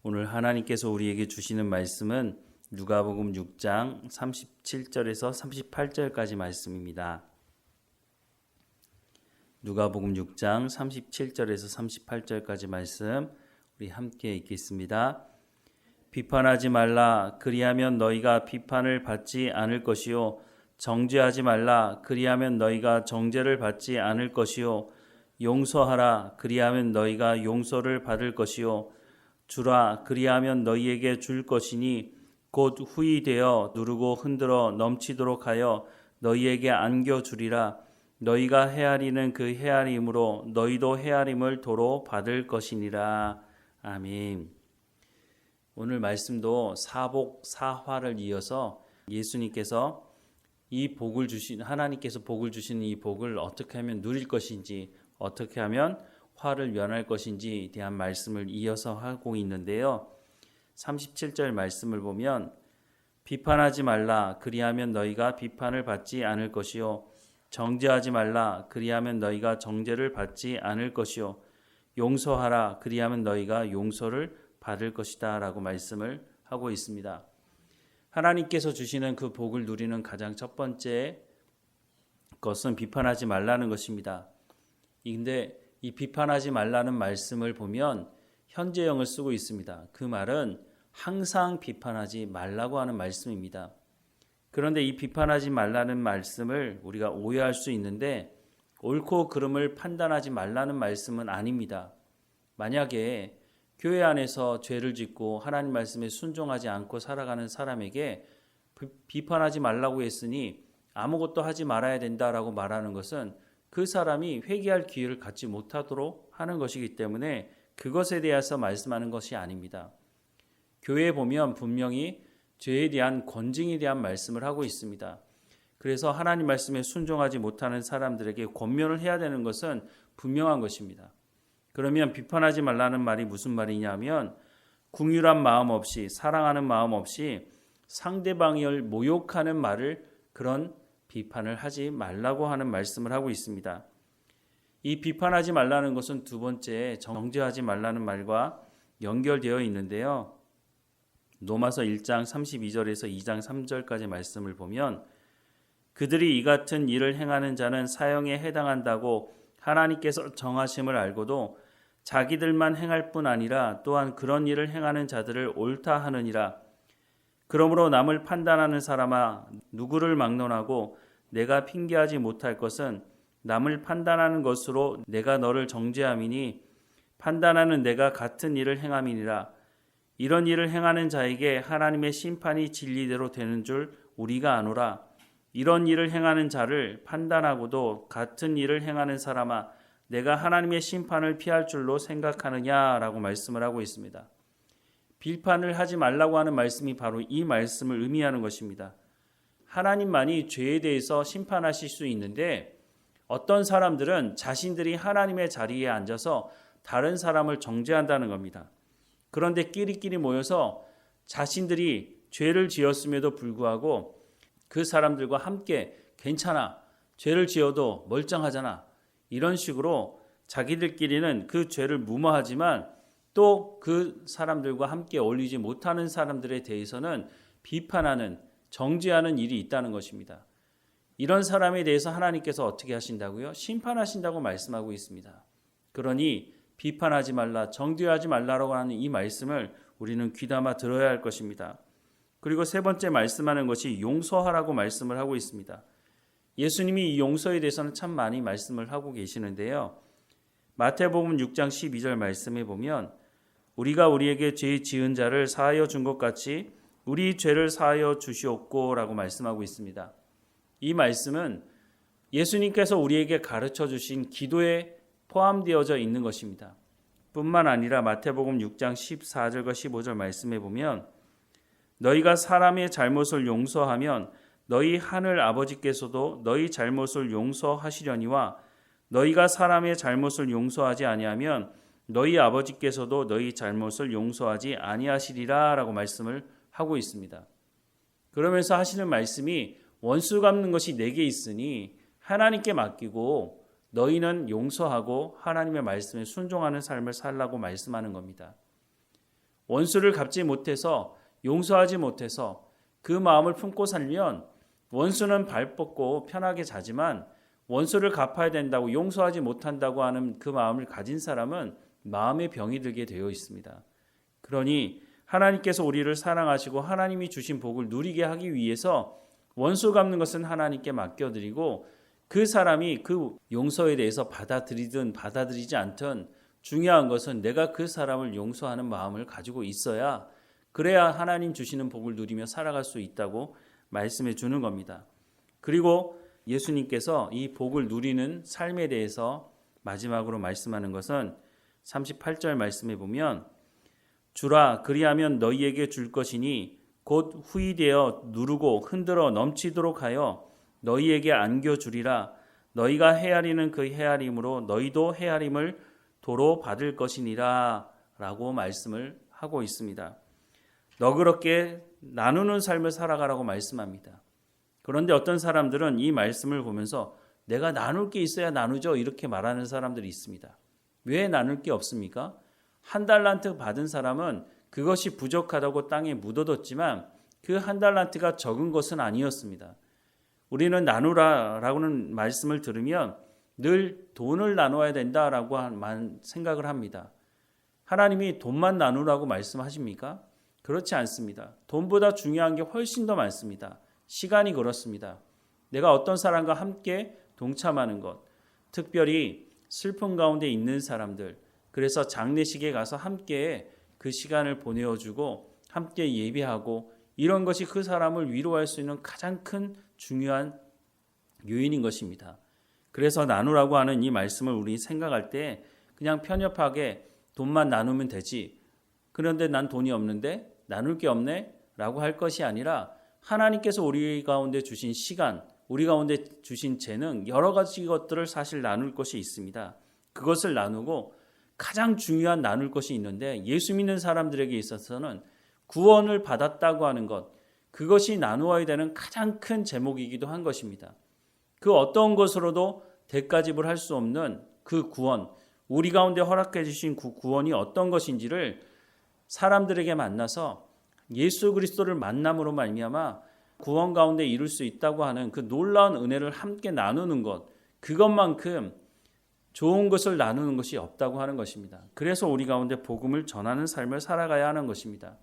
오늘 하나님께서 우리에게 주시는 말씀은 누가복음 6장 37절에서 38절까지 말씀입니다. 누가복음 6장 37절에서 38절까지 말씀 우리 함께 읽겠습니다. 비판하지 말라. 그리하면 너희가 비판을 받지 않을 것이요. 정죄하지 말라. 그리하면 너희가 정죄를 받지 않을 것이요. 용서하라. 그리하면 너희가 용서를 받을 것이요. 주라. 그리하면 너희에게 줄 것이니 곧 후히 되어 누르고 흔들어 넘치도록 하여 너희에게 안겨주리라. 너희가 헤아리는 그 헤아림으로 너희도 헤아림을 도로 받을 것이니라. 아멘. 오늘 말씀도 사복 사화를 이어서 예수님께서 이 복을 하나님께서 복을 주시는 이 복을 어떻게 하면 누릴 것인지, 어떻게 하면 화를 면할 것인지에 대한 말씀을 이어서 하고 있는데요. 37절 말씀을 보면 비판하지 말라. 그리하면 너희가 비판을 받지 않을 것이요. 정죄하지 말라. 그리하면 너희가 정죄를 받지 않을 것이요. 용서하라. 그리하면 너희가 용서를 받을 것이다 라고 말씀을 하고 있습니다. 하나님께서 주시는 그 복을 누리는 가장 첫 번째 것은 비판하지 말라는 것입니다. 근데 이 비판하지 말라는 말씀을 보면 현재형을 쓰고 있습니다. 그 말은 항상 비판하지 말라고 하는 말씀입니다. 그런데 이 비판하지 말라는 말씀을 우리가 오해할 수 있는데 옳고 그름을 판단하지 말라는 말씀은 아닙니다. 만약에 교회 안에서 죄를 짓고 하나님 말씀에 순종하지 않고 살아가는 사람에게 비판하지 말라고 했으니 아무것도 하지 말아야 된다라고 말하는 것은 그 사람이 회개할 기회를 갖지 못하도록 하는 것이기 때문에 그것에 대해서 말씀하는 것이 아닙니다. 교회에 보면 분명히 죄에 대한 권징에 대한 말씀을 하고 있습니다. 그래서 하나님 말씀에 순종하지 못하는 사람들에게 권면을 해야 되는 것은 분명한 것입니다. 그러면 비판하지 말라는 말이 무슨 말이냐면 긍휼한 마음 없이, 사랑하는 마음 없이 상대방을 모욕하는 말을, 그런 비판을 하지 말라고 하는 말씀을 하고 있습니다. 이 비판하지 말라는 것은 두 번째 정죄하지 말라는 말과 연결되어 있는데요. 로마서 1장 32절에서 2장 3절까지 말씀을 보면 그들이 이 같은 일을 행하는 자는 사형에 해당한다고 하나님께서 정하심을 알고도 자기들만 행할 뿐 아니라 또한 그런 일을 행하는 자들을 옳다 하느니라. 그러므로 남을 판단하는 사람아, 누구를 막론하고 내가 핑계하지 못할 것은 남을 판단하는 것으로 내가 너를 정죄함이니 판단하는 내가 같은 일을 행함이니라. 이런 일을 행하는 자에게 하나님의 심판이 진리대로 되는 줄 우리가 아노라. 이런 일을 행하는 자를 판단하고도 같은 일을 행하는 사람아, 내가 하나님의 심판을 피할 줄로 생각하느냐라고 말씀을 하고 있습니다. 비판을 하지 말라고 하는 말씀이 바로 이 말씀을 의미하는 것입니다. 하나님만이 죄에 대해서 심판하실 수 있는데 어떤 사람들은 자신들이 하나님의 자리에 앉아서 다른 사람을 정죄한다는 겁니다. 그런데 끼리끼리 모여서 자신들이 죄를 지었음에도 불구하고 그 사람들과 함께 괜찮아, 죄를 지어도 멀쩡하잖아, 이런 식으로 자기들끼리는 그 죄를 무마하지만 또 그 사람들과 함께 어울리지 못하는 사람들에 대해서는 비판하는, 정죄하는 일이 있다는 것입니다. 이런 사람에 대해서 하나님께서 어떻게 하신다고요? 심판하신다고 말씀하고 있습니다. 그러니 비판하지 말라, 정죄하지 말라라고 하는 이 말씀을 우리는 귀담아 들어야 할 것입니다. 그리고 세 번째 말씀하는 것이 용서하라고 말씀을 하고 있습니다. 예수님이 이 용서에 대해서는 참 많이 말씀을 하고 계시는데요. 마태복음 6장 12절 말씀에 보면 우리가 우리에게 죄 지은 자를 사하여 준 것 같이 우리 죄를 사하여 주시옵고 라고 말씀하고 있습니다. 이 말씀은 예수님께서 우리에게 가르쳐 주신 기도에 포함되어져 있는 것입니다. 뿐만 아니라 마태복음 6장 14절과 15절 말씀에 보면 너희가 사람의 잘못을 용서하면 너희 하늘 아버지께서도 너희 잘못을 용서하시려니와 너희가 사람의 잘못을 용서하지 아니하면 너희 아버지께서도 너희 잘못을 용서하지 아니하시리라 라고 말씀을 하고 있습니다. 그러면서 하시는 말씀이 원수 갚는 것이 내게 있으니 하나님께 맡기고 너희는 용서하고 하나님의 말씀에 순종하는 삶을 살라고 말씀하는 겁니다. 원수를 갚지 못해서 용서하지 못해서 그 마음을 품고 살면 원수는 발 뻗고 편하게 자지만 원수를 갚아야 된다고 용서하지 못한다고 하는 그 마음을 가진 사람은 마음의 병이 들게 되어 있습니다. 그러니 하나님께서 우리를 사랑하시고 하나님이 주신 복을 누리게 하기 위해서 원수 갚는 것은 하나님께 맡겨드리고 그 사람이 그 용서에 대해서 받아들이든 받아들이지 않든 중요한 것은 내가 그 사람을 용서하는 마음을 가지고 있어야 그래야 하나님 주시는 복을 누리며 살아갈 수 있다고 말씀해 주는 겁니다. 그리고 예수님께서 이 복을 누리는 삶에 대해서 마지막으로 말씀하는 것은 38절 말씀에 보면 주라 그리하면 너희에게 줄 것이니 곧 후이되어 누르고 흔들어 넘치도록 하여 너희에게 안겨주리라. 너희가 헤아리는 그 헤아림으로 너희도 헤아림을 도로 받을 것이니라 라고 말씀을 하고 있습니다. 너그럽게 나누는 삶을 살아가라고 말씀합니다. 그런데 어떤 사람들은 이 말씀을 보면서 내가 나눌 게 있어야 나누죠 이렇게 말하는 사람들이 있습니다. 왜 나눌 게 없습니까? 한 달란트 받은 사람은 그것이 부족하다고 땅에 묻어뒀지만 그 한 달란트가 적은 것은 아니었습니다. 우리는 나누라라고는 말씀을 들으면 늘 돈을 나눠야 된다라고 생각을 합니다. 하나님이 돈만 나누라고 말씀하십니까? 그렇지 않습니다. 돈보다 중요한 게 훨씬 더 많습니다. 시간이 그렇습니다. 내가 어떤 사람과 함께 동참하는 것, 특별히 슬픔 가운데 있는 사람들, 그래서 장례식에 가서 함께 그 시간을 보내어주고 함께 예배하고 이런 것이 그 사람을 위로할 수 있는 가장 큰 중요한 요인인 것입니다. 그래서 나누라고 하는 이 말씀을 우리 생각할 때 그냥 편협하게 돈만 나누면 되지. 그런데 난 돈이 없는데 나눌 게 없네? 라고 할 것이 아니라 하나님께서 우리 가운데 주신 시간, 우리 가운데 주신 재능, 여러 가지 것들을 사실 나눌 것이 있습니다. 그것을 나누고 가장 중요한 나눌 것이 있는데 예수 믿는 사람들에게 있어서는 구원을 받았다고 하는 것, 그것이 나누어야 되는 가장 큰 제목이기도 한 것입니다. 그 어떤 것으로도 대가집을 할 수 없는 그 구원, 우리 가운데 허락해 주신 그 구원이 어떤 것인지를 사람들에게 만나서 예수 그리스도를 만남으로 말미암아 구원 가운데 이룰 수 있다고 하는 그 놀라운 은혜를 함께 나누는 것, 그것만큼 좋은 것을 나누는 것이 없다고 하는 것입니다. 그래서 우리 가운데 복음을 전하는 삶을 살아가야 하는 것입니다.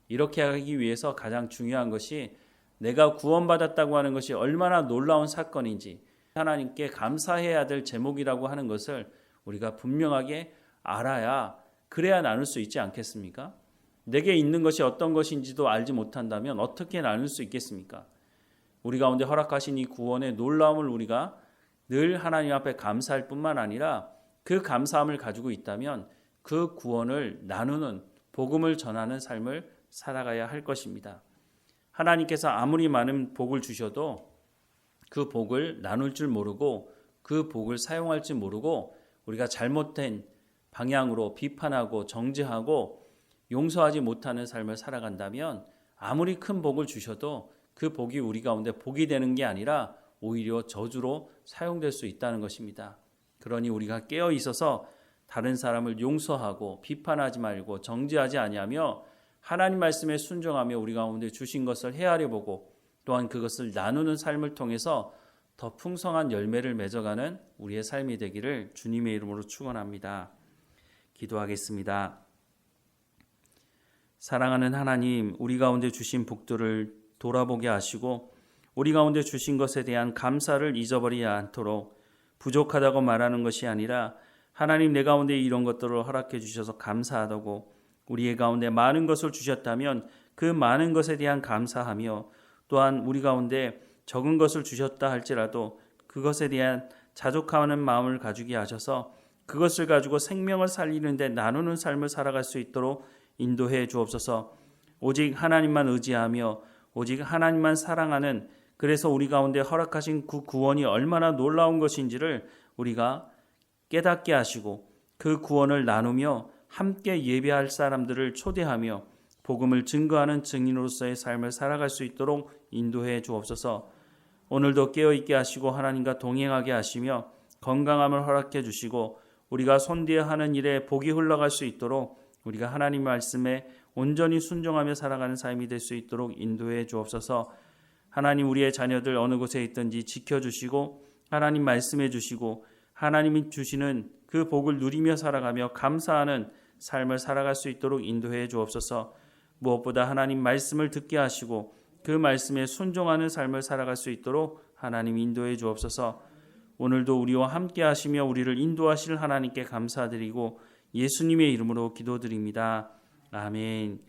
이렇게 하기 위해서 가장 중요한 것이 내가 구원받았다고 하는 것이 얼마나 놀라운 사건인지 하나님께 감사해야 될 제목이라고 하는 것을 우리가 분명하게 알아야 그래야 나눌 수 있지 않겠습니까? 내게 있는 것이 어떤 것인지도 알지 못한다면 어떻게 나눌 수 있겠습니까? 우리 가운데 허락하신 이 구원의 놀라움을 우리가 늘 하나님 앞에 감사할 뿐만 아니라 그 감사함을 가지고 있다면 그 구원을 나누는 복음을 전하는 삶을 살아가야 할 것입니다. 하나님께서 아무리 많은 복을 주셔도 그 복을 나눌 줄 모르고 그 복을 사용할 줄 모르고 우리가 잘못된 방향으로 비판하고 정죄하고 용서하지 못하는 삶을 살아간다면 아무리 큰 복을 주셔도 그 복이 우리 가운데 복이 되는 게 아니라 오히려 저주로 사용될 수 있다는 것입니다. 그러니 우리가 깨어 있어서 다른 사람을 용서하고 비판하지 말고 정죄하지 아니하며 하나님 말씀에 순종하며 우리 가운데 주신 것을 헤아려 보고 또한 그것을 나누는 삶을 통해서 더 풍성한 열매를 맺어가는 우리의 삶이 되기를 주님의 이름으로 축원합니다. 기도하겠습니다. 사랑하는 하나님, 우리 가운데 주신 복들을 돌아보게 하시고 우리 가운데 주신 것에 대한 감사를 잊어버리지 않도록 부족하다고 말하는 것이 아니라 하나님 내 가운데 이런 것들을 허락해 주셔서 감사하다고 우리의 가운데 많은 것을 주셨다면 그 많은 것에 대한 감사하며 또한 우리 가운데 적은 것을 주셨다 할지라도 그것에 대한 자족하는 마음을 가지게 하셔서 그것을 가지고 생명을 살리는 데 나누는 삶을 살아갈 수 있도록 인도해 주옵소서. 오직 하나님만 의지하며 오직 하나님만 사랑하는 그래서 우리 가운데 허락하신 그 구원이 얼마나 놀라운 것인지를 우리가 깨닫게 하시고 그 구원을 나누며 함께 예배할 사람들을 초대하며 복음을 증거하는 증인으로서의 삶을 살아갈 수 있도록 인도해 주옵소서. 오늘도 깨어있게 하시고 하나님과 동행하게 하시며 건강함을 허락해 주시고 우리가 손대어 하는 일에 복이 흘러갈 수 있도록 우리가 하나님 말씀에 온전히 순종하며 살아가는 삶이 될 수 있도록 인도해 주옵소서. 하나님, 우리의 자녀들 어느 곳에 있든지 지켜주시고 하나님 말씀해 주시고 하나님이 주시는 그 복을 누리며 살아가며 감사하는 삶을 살아갈 수 있도록 인도해 주옵소서. 무엇보다 하나님 말씀을 듣게 하시고 그 말씀에 순종하는 삶을 살아갈 수 있도록 하나님 인도해 주옵소서. 오늘도 우리와 함께 하시며 우리를 인도하실 하나님께 감사드리고 예수님의 이름으로 기도드립니다. 아멘.